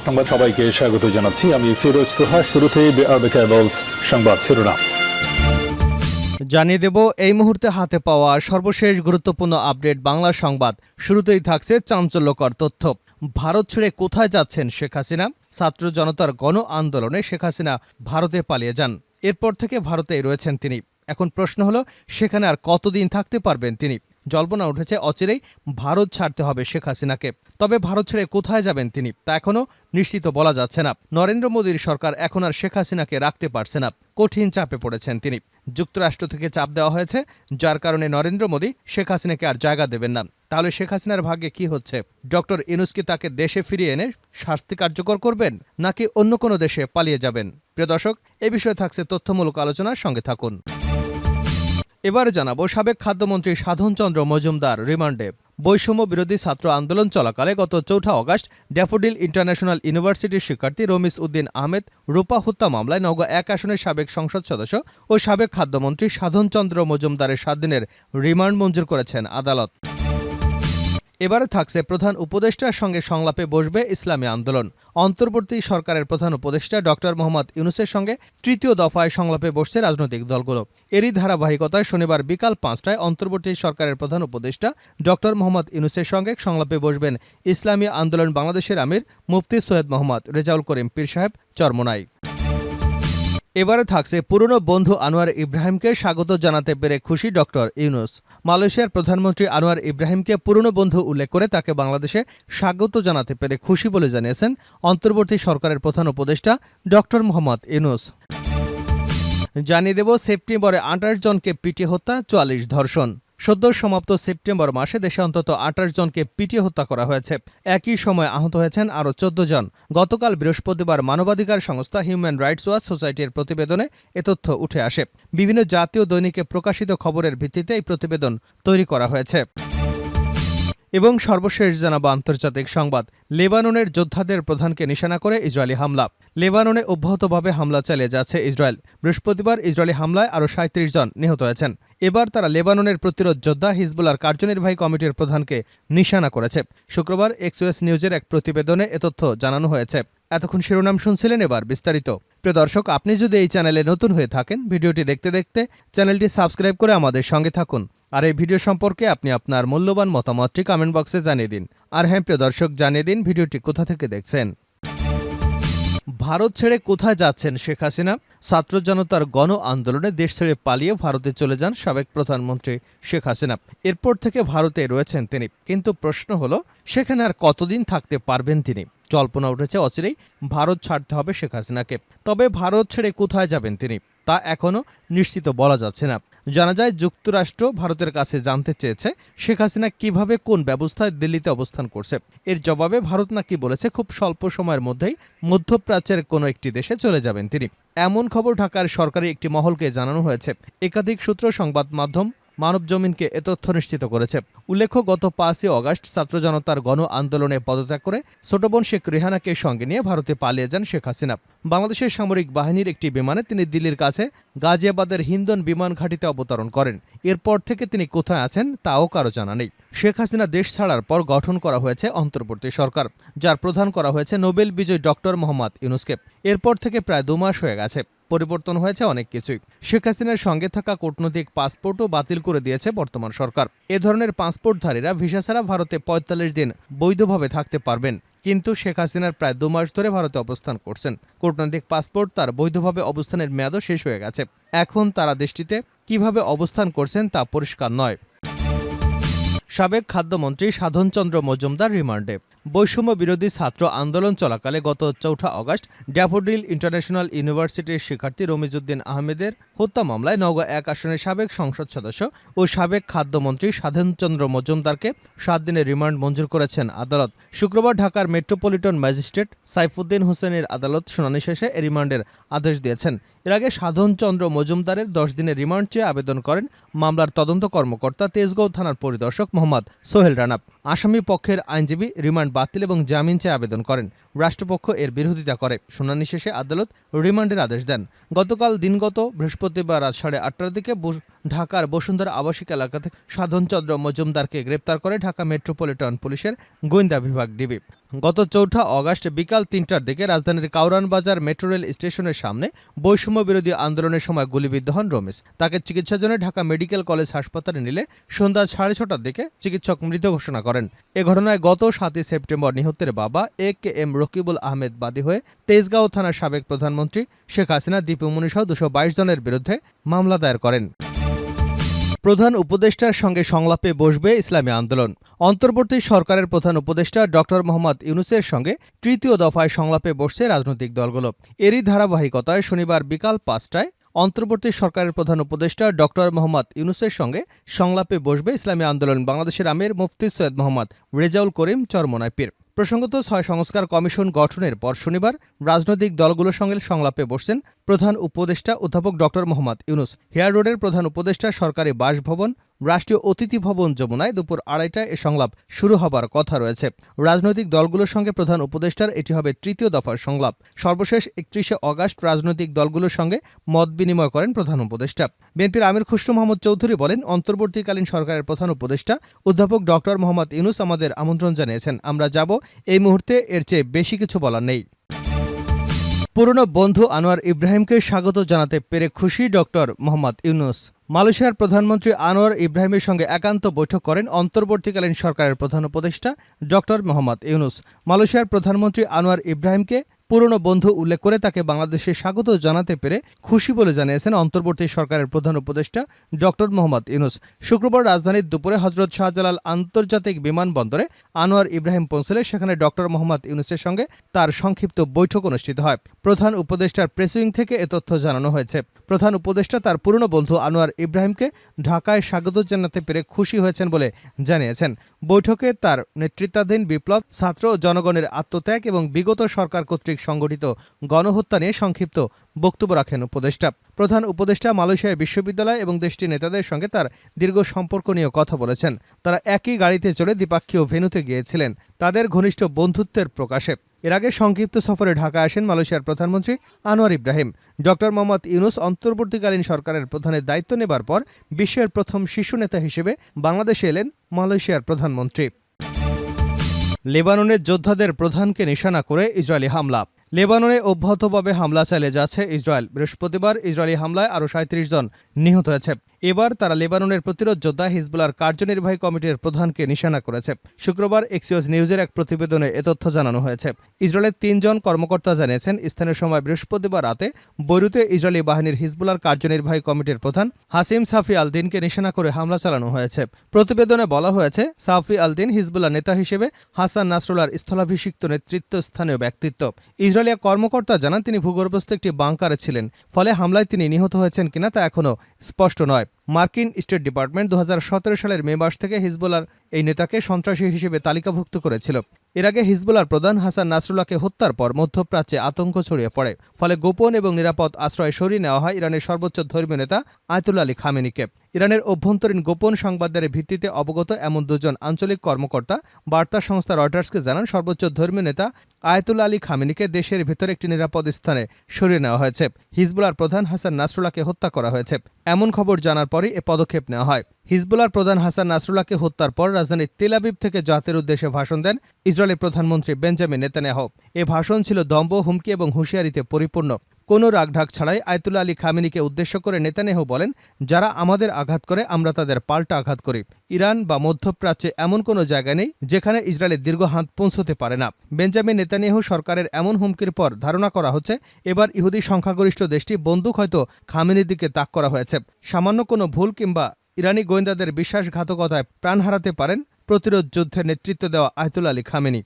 সংবাদ সবাইকে স্বাগত জানাচ্ছি। আমি ফিরোজ তোহা। শুরুতেই সংবাদ শিরোনাম জানিয়ে দেব এই মুহূর্তে হাতে পাওয়া সর্বশেষ গুরুত্বপূর্ণ আপডেট বাংলা সংবাদ। শুরুতেই থাকছে চাঞ্চল্যকর তথ্য। ভারত ছেড়ে কোথায় যাচ্ছেন শেখ হাসিনা? ছাত্র জনতার গণ আন্দোলনে শেখ হাসিনা ভারতে পালিয়ে যান। এরপর থেকে ভারতেই রয়েছেন তিনি। এখন প্রশ্ন হলো, সেখানে আর কতদিন থাকতে পারবেন তিনি? জল্পনা উঠেছে অচিরেই ভারত ছাড়তে হবে শেখ হাসিনাকে। তবে ভারত ছেড়ে কোথায় যাবেন তিনি তা এখনও নিশ্চিত বলা যাচ্ছে না। নরেন্দ্র মোদীর সরকার এখন আর শেখ হাসিনাকে রাখতে পারছে না। কঠিন চাপে পড়েছেন তিনি। যুক্তরাষ্ট্র থেকে চাপ দেওয়া হয়েছে, যার কারণে নরেন্দ্র মোদী শেখ হাসিনাকে আর জায়গা দেবেন না। তাহলে শেখ হাসিনার ভাগ্যে কি হচ্ছে? ডক্টর ইউনূস কি তাকে দেশে ফিরিয়ে এনে শাস্তি কার্যকর করবেন, নাকি অন্য কোনো দেশে পালিয়ে যাবেন? প্রিয় দর্শক, এ বিষয়ে থাকছে তথ্যমূলক আলোচনার সঙ্গে থাকুন। এবার জানাবো, সাবেক খাদ্যমন্ত্রী সাধন চন্দ্র মজুমদার রিমান্ডে। বৈষম্য বিরোধী ছাত্র আন্দোলন চলাকালে গত ৪ আগস্ট ড্যাফোডিল ইন্টারন্যাশনাল ইউনিভার্সিটির শিক্ষার্থী রমিজ উদ্দিন আহমেদ রূপা হত্যা মামলায় নওগাঁ ১ আসনের সাবেক সংসদ সদস্য ও সাবেক খাদ্যমন্ত্রী সাধন চন্দ্র মজুমদারের ৭ দিনের রিমান্ড মঞ্জুর করেছেন আদালত। এবারে থাকছে, প্রধান উপদেষ্টার সঙ্গে সংলাপে বসবে ইসলামী আন্দোলন। অন্তর্বর্তী সরকারের প্রধান উপদেষ্টা ডক্টর মোহাম্মদ ইউনূসের সঙ্গে তৃতীয় দফায় সংলাপে বসছে রাজনৈতিক দলগুলো। এরই ধারাবাহিকতায় শনিবার বিকাল ৫টায় অন্তর্বর্তী সরকারের প্রধান উপদেষ্টা ডক্টর মোহাম্মদ ইউনূসের সঙ্গে সংলাপে বসবেন ইসলামী আন্দোলন বাংলাদেশের আমির মুফতি সৈয়দ মোহাম্মদ রেজাউল করিম পীর সাহেব চরমোনাই। এবারে থাকছে, পুরনো বন্ধু আনোয়ার ইব্রাহিমকে স্বাগত জানাতে পেরে খুশি ডক্টর ইউনূস। মালয়েশিয়ার প্রধানমন্ত্রী আনোয়ার ইব্রাহিমকে পুরনো বন্ধু উল্লেখ করে তাকে বাংলাদেশে স্বাগত জানাতে পেরে খুশি বলে জানিয়েছেন অন্তর্বর্তী সরকারের প্রধান উপদেষ্টা ডক্টর মোহাম্মদ ইউনূস। জানিয়ে দেব, সেপ্টেম্বরে ২৮ জনকে পিটিয়ে হত্যা, ৪৪ ধর্ষণ। সদ্য সমাপ্ত সেপ্টেম্বর মাসে দেশে অন্তত ২৮ জনকে পিটিয়ে হত্যা করা হয়েছে। একই সময় আহত হয়েছেন আরও ১৪ জন। গতকাল বৃহস্পতিবার মানবাধিকার সংস্থা হিউম্যান রাইটস ওয়াচ সোসাইটির প্রতিবেদনে এ তথ্য উঠে আসে। বিভিন্ন জাতীয় দৈনিকে প্রকাশিত খবরের ভিত্তিতে এই প্রতিবেদন তৈরি করা হয়েছে। এবং সর্বশেষ জানাবো আন্তর্জাতিক সংবাদ। লেবাননের যোদ্ধাদের প্রধানকে নিশানা করে ইসরায়েলি হামলা। লেবাননে অব্যাহতভাবে হামলা চালিয়ে যাচ্ছে ইসরায়েল। বৃহস্পতিবার ইসরায়েলি হামলায় আরও ৩৭ জন নিহত হয়েছেন। এবার তারা লেবাননের প্রতিরোধ যোদ্ধা হিজবুল্লাহর কার্যনির্বাহী কমিটির প্রধানকে নিশানা করেছে। শুক্রবার এক্সওএস নিউজের এক প্রতিবেদনে এ তথ্য জানানো হয়েছে। এতক্ষণ শিরোনাম শুনছিলেন, এবার বিস্তারিত। প্রিয় দর্শক, আপনি যদি এই চ্যানেলে নতুন হয়ে থাকেন, ভিডিওটি দেখতে দেখতে চ্যানেলটি সাবস্ক্রাইব করে আমাদের সঙ্গে থাকুন। আর এই ভিডিও সম্পর্কে আপনি আপনার মূল্যবান মতামতটি কমেন্ট বক্সে জানিয়ে দিন। আর হ্যাঁ প্রিয় দর্শক, জানিয়ে দিন ভিডিওটি কোথা থেকে দেখছেন। ভারত ছেড়ে কোথায় যাচ্ছেন শেখ হাসিনা? ছাত্র জনতার গণ আন্দোলনে দেশ ছেড়ে পালিয়ে ভারতে চলে যান সাবেক প্রধানমন্ত্রী শেখ হাসিনা। এরপর থেকে ভারতে রয়েছেন তিনি। কিন্তু প্রশ্ন হলো, সেখানে আর কতদিন থাকতে পারবেন তিনি? জল্পনা উঠেছে অচিরেই ভারত ছাড়তে হবে শেখ হাসিনাকে। তবে ভারত ছেড়ে কোথায় যাবেন তিনি তা এখনও নিশ্চিত বলা যাচ্ছে না। জানা যায়, যুক্তরাষ্ট্র ভারতের কাছে জানতে চেয়েছে শেখ হাসিনা কিভাবে কোন ব্যবস্থায় দিল্লিতে অবস্থান করছে। এর জবাবে ভারত নাকি বলেছে খুব স্বল্প সময়ের মধ্যেই মধ্যপ্রাচ্যের কোনো একটি দেশে চলে যাবেন তিনি। এমন খবর ঢাকার সরকারি একটি মহলকে জানানো হয়েছে। একাধিক সূত্র সংবাদ মাধ্যম মানবজমিনকে এ তথ্য নিশ্চিত করেছে। উল্লেখ্য, গত ৫ই আগস্ট ছাত্র জনতার গণ আন্দোলনে পদত্যাগ করে ছোট বোন শেখ রেহানাকে সঙ্গে নিয়ে ভারতে পালিয়ে যান শেখ হাসিনা। বাংলাদেশের সামরিক বাহিনীর একটি বিমানে তিনি দিল্লির কাছে গাজিয়াবাদের হিন্দন বিমান ঘাঁটিতে অবতরণ করেন। এরপর থেকে তিনি কোথায় আছেন তাও কারো জানা নেই। শেখ হাসিনা দেশ ছাড়ার পর গঠন করা হয়েছে অন্তর্বর্তী সরকার, যার প্রধান করা হয়েছে নোবেল বিজয়ী ডক্টর মোহাম্মদ ইউনূসকে। এরপর থেকে প্রায় ২ মাস হয়ে গেছে। পরিবর্তন হয়েছে অনেক কিছুই। শেখ হাসিনার সঙ্গে থাকা কূটনৈতিক পাসপোর্টও বাতিল করে দিয়েছে বর্তমান সরকার। এ ধরনের পাসপোর্টধারীরা ভিসা ছাড়া ভারতে ৪৫ দিন বৈধভাবে থাকতে পারবেন। কিন্তু শেখ হাসিনার প্রায় ২ মাস ধরে ভারতে অবস্থান করছেন। কূটনৈতিক পাসপোর্ট তার বৈধভাবে অবস্থানের মেয়াদও শেষ হয়ে গেছে। এখন তারা দেশটিতে কিভাবে অবস্থান করছেন তা পরিষ্কার নয়। সাবেক খাদ্যমন্ত্রী সাধন চন্দ্র মজুমদার রিমান্ডে। বৈষম্য বিরোধী ছাত্র আন্দোলন চলাকালে গত ৪ আগস্ট ড্যাফোডিল ইন্টারন্যাশনাল ইউনিভার্সিটির শিক্ষার্থী রমিজ উদ্দিন আহমেদের হত্যা মামলায় নওগাঁ ১ আসনের সাবেক সংসদ সদস্য ও সাবেক খাদ্যমন্ত্রী সাধন চন্দ্র মজুমদারকে ৭ দিনের রিমান্ড মঞ্জুর করেছেন আদালত। শুক্রবার ঢাকার মেট্রোপলিটন ম্যাজিস্ট্রেট সাইফুদ্দিন হোসেনের আদালত শুনানি শেষে এ রিমান্ডের আদেশ দিয়েছেন। এর আগে সাধন চন্দ্র মজুমদারের ১০ দিনের রিমান্ড চেয়ে আবেদন করেন মামলার তদন্ত কর্মকর্তা তেজগাঁও থানার পরিদর্শক মোহাম্মদ সোহেল রানা। আসামি পক্ষের আইনজীবী রিমান্ড বাতিল এবং জামিন চেয়ে আবেদন করেন। রাষ্ট্রপক্ষ এর বিরোধিতা করে। শুনানি শেষে আদালত রিমান্ডের আদেশ দেন। গতকাল দিনগত বৃহস্পতিবার রাত ৮:৩০টার দিকে ঢাকার বসুন্ধরা আবাসিক এলাকা থেকে সাধন চন্দ্র মজুমদারকে গ্রেপ্তার করে ঢাকা মেট্রোপলিটন পুলিশের গোয়েন্দা বিভাগ ডিবি। গত 4 অগাস্ট বিকাল 3টার দিকে রাজধানীর কাউরান বাজার মেট্রো রেল স্টেশনের সামনে বৈষম্য বিরোধী আন্দোলনের সময় গুলিবিদ্ধ হন রমেশ। তাকে চিকিৎসার জন্য ঢাকা মেডিকেল কলেজ হাসপাতালে নিলে সন্ধ্যা 6:30টার দিকে চিকিৎসক মৃত ঘোষণা করেন। এ ঘটনায় গত 7 সেপ্টেম্বর নিহতের বাবা AK-M রকিবুল আহমেদ বাদী হয়ে তেজগাঁও থানার সাবেক প্রধানমন্ত্রী শেখ হাসিনা, দীপু মনি সহ 222 জনের বিরুদ্ধে মামলা দায়ের করেন। প্রধান উপদেষ্টার সঙ্গে সংলাপে বসবে ইসলামী আন্দোলন। অন্তর্বর্তী সরকারের প্রধান উপদেষ্টা ড. মোহাম্মদ ইউনূসের সঙ্গে তৃতীয় দফায় সংলাপে বসছে রাজনৈতিক দলগুলো। এরই ধারাবাহিকতায় শনিবার বিকাল 5টায় অন্তর্বর্তী সরকারের প্রধান উপদেষ্টা ড. মোহাম্মদ ইউনূসের সঙ্গে সংলাপে বসবে ইসলামী আন্দোলন বাংলাদেশের আমির মুফতি সৈয়দ মোহাম্মদ রেজাউল করিম চরমোনাই পীর। প্রসঙ্গত 6 সংস্কার কমিশন গঠনের পর শনিবার রাজনৈতিক দলগুলোর সঙ্গে সংলাপে বসছেন প্রধান উপদেষ্টা অধ্যাপক ড. মোহাম্মদ ইউনূস। হেয়ার রোডের প্রধান উপদেষ্টা সরকারি বাসভবন রাষ্ট্রীয় অতিথি ভবন যমুনায় দুপুর 2:30টায় এ সংলাপ শুরু হবার কথা রয়েছে। রাজনৈতিক দলগুলোর সঙ্গে প্রধান উপদেষ্টার এটি হবে তৃতীয় দফার সংলাপ। সর্বশেষ 31শে অগাস্ট রাজনৈতিক দলগুলোর সঙ্গে মত বিনিময় করেন প্রধান উপদেষ্টা। বিএনপির আমির খুসরু মাহমুদ চৌধুরী বলেন, অন্তর্বর্তীকালীন সরকারের প্রধান উপদেষ্টা অধ্যাপক ড. মোহাম্মদ ইউনূস আমাদের আমন্ত্রণ জানিয়েছেন। আমরা যাব, এই মুহূর্তে এর চেয়ে বেশি কিছু বলার নেই। পুরনো বন্ধু আনোয়ার ইব্রাহিমকে স্বাগত জানাতে পেরে খুশি ড. মোহাম্মদ ইউনূস। মালয়েশিয়ার প্রধানমন্ত্রী আনোয়ার ইব্রাহিমের সঙ্গে একান্ত বৈঠক করেন অন্তর্বর্তীকালীন সরকারের প্রধান উপদেষ্টা ড. মোহাম্মদ ইউনূস। মালয়েশিয়ার প্রধানমন্ত্রী আনোয়ার ইব্রাহিমকে পুরনো বন্ধু উল্লেখ করে তাকে বাংলাদেশে স্বাগত জানাতে পেরে খুশি বলে জানিয়েছেন অন্তর্বর্তী সরকারের প্রধান উপদেষ্টা ড. মোহাম্মদ ইউনূস। শুক্রবার রাজধানীর দুপুরে হজরত শাহজালাল আন্তর্জাতিক বিমানবন্দরে আনোয়ার ইব্রাহিম পৌঁছলে সেখানে ড. মোহাম্মদ ইউনূসের সঙ্গে তার সংক্ষিপ্ত বৈঠক অনুষ্ঠিত হয়। প্রধান উপদেষ্টার প্রেসউইং থেকে এ তথ্য জানানো হয়েছে। প্রধান উপদেষ্টা তার পুরনো বন্ধু আনোয়ার ইব্রাহিমকে ঢাকায় স্বাগত জানাতে পেরে খুশি হয়েছেন বলে জানিয়েছেন। বৈঠকে তার নেতৃত্বাধীন বিপ্লব, ছাত্র ও জনগণের আত্মত্যাগ এবং বিগত সরকার কর্তৃক সংগঠিত গণহত্যা নিয়ে সংক্ষিপ্ত বক্তব্য রাখেন উপদেষ্টা। প্রধান উপদেষ্টা মালয়েশিয়া বিশ্ববিদ্যালয় এবং দেশটির নেতাদের সঙ্গে তার দীর্ঘ সম্পর্ক নিয়ে কথা বলেছেন। তারা একই গাড়িতে চড়ে দ্বিপাক্ষীয় ভেন্যুতে গিয়েছিলেন তাদের ঘনিষ্ঠ বন্ধুত্বের প্রকাশে। এর আগে সংক্ষিপ্ত সফরে ঢাকা আসেন মালয়েশিয়ার প্রধানমন্ত্রী আনোয়ার ইব্রাহিম। ড. মোহাম্মদ ইউনূস অন্তর্বর্তীকালীন সরকারের প্রধানের দায়িত্ব নেবার পর বিশ্বের প্রথম শীর্ষ নেতা হিসেবে বাংলাদেশে এলেন মালয়েশিয়ার প্রধানমন্ত্রী। লেবাননের যোদ্ধাদের প্রধানকে নিশানা করে ইসরায়েলি হামলা। লেবাননে অব্যাহতভাবে হামলা চালিয়ে যাচ্ছে ইসরায়েল। বৃহস্পতিবার ইসরায়েলি হামলায় আরও 37 জন নিহত হয়েছে। এবার তারা লেবাননের প্রতিরোধ যোদ্ধা হিজবুল্লাহর কার্যনির্বাহী কমিটির প্রধানকে নিশানা করেছে। শুক্রবার এক্সিওস নিউজের এক প্রতিবেদনে এ তথ্য জানানো হয়েছে। ইসরায়েলের 3 জন কর্মকর্তা জানিয়েছেন, স্থানীয় সময় বৃহস্পতিবার রাতে বৈরুতে ইসরায়েলি বাহিনীর হিজবুল্লাহর কার্যনির্বাহী কমিটির প্রধান হাসিম সাফি আল দিনকে নিশানা করে হামলা চালানো হয়েছে। প্রতিবেদনে বলা হয়েছে, সাফি আল দিন হিজবুল্লাহ নেতা হিসেবে হাসান নাসরুল্লাহর স্থলাভিষিক্ত নেতৃত্বস্থানীয় ব্যক্তিত্ব। ইসরায়েলি কর্মকর্তা জানান, তিনি ভূগর্ভস্থ একটি বাংকারে ছিলেন। ফলে হামলায় তিনি নিহত হয়েছেন কিনা তা এখনও স্পষ্ট নয়। মার্কিন স্টেট ডিপার্টমেন্ট 2017 সালের মে মাস থেকে হিজবুল্লাহর এই নেতাকে সন্ত্রাসী হিসেবে তালিকাভুক্ত করেছিল। এর আগে হিজবুল্লাহর প্রধান হাসান নাসরুল্লাহকে হত্যার পর মধ্যপ্রাচ্যে আতঙ্ক ছড়িয়ে পড়ে। ফলে গোপন এবং নিরাপদ আশ্রয় সরিয়ে নেওয়া হয় ইরানের সর্বোচ্চ ধর্মীয় নেতা আয়াতুল্লাহ আলী খামেনিকে। ইরানের অভ্যন্তরীণ গোপন সংবাদের ভিত্তিতে অবগত এমন 2 জন আঞ্চলিক কর্মকর্তা বার্তা সংস্থা রয়টার্সকে জানান, সর্বোচ্চ ধর্মীয় নেতা আয়াতুল্লাহ আলী খামেনিকে দেশের ভেতরে একটি নিরাপদ স্থানে সরিয়ে নেওয়া হয়েছে। হিজবুল্লাহর প্রধান হাসান নাসরুল্লাহকে হত্যা করা হয়েছে। এমন খবর জানার পরই এ পদক্ষেপ নেওয়া হয়। হিজবুল্লাহর প্রধান হাসান নাসরুল্লাহকে হত্যার পর রাজধানী তেল আবিব থেকে জাতির উদ্দেশ্যে ভাষণ দেন ইসরায়েলি প্রধানমন্ত্রী বেঞ্জামিন নেতানিয়াহু। এ ভাষণ ছিল দম্ভ, হুমকি এবং হুঁশিয়ারিতে পরিপূর্ণ। কোনো রাগঢাক ছাড়াই আয়াতুল্লাহ আলী খামেনিকে উদ্দেশ্য করে নেতানিয়াহু বলেন, যারা আমাদের আঘাত করে আমরা তাদের পাল্টা আঘাত করি। ইরান বা মধ্যপ্রাচ্যে এমন কোনো জায়গা নেই যেখানে ইসরায়েলের দীর্ঘ হাত পৌঁছতে পারে না। বেঞ্জামিন নেতানিয়াহু সরকারের এমন হুমকির পর ধারণা করা হচ্ছে এবার ইহুদি সংখ্যাগরিষ্ঠ দেশটি বন্দুক হয়তো খামেনির দিকে তাক করা হয়েছে। সামান্য কোনো ভুল কিংবা ইরানি গোয়েন্দাদের বিশ্বাসঘাতকতায় প্রাণ হারাতে পারেন প্রতিরোধ যুদ্ধের নেতৃত্ব দেওয়া আয়াতুল্লাহ আলী খামেনি।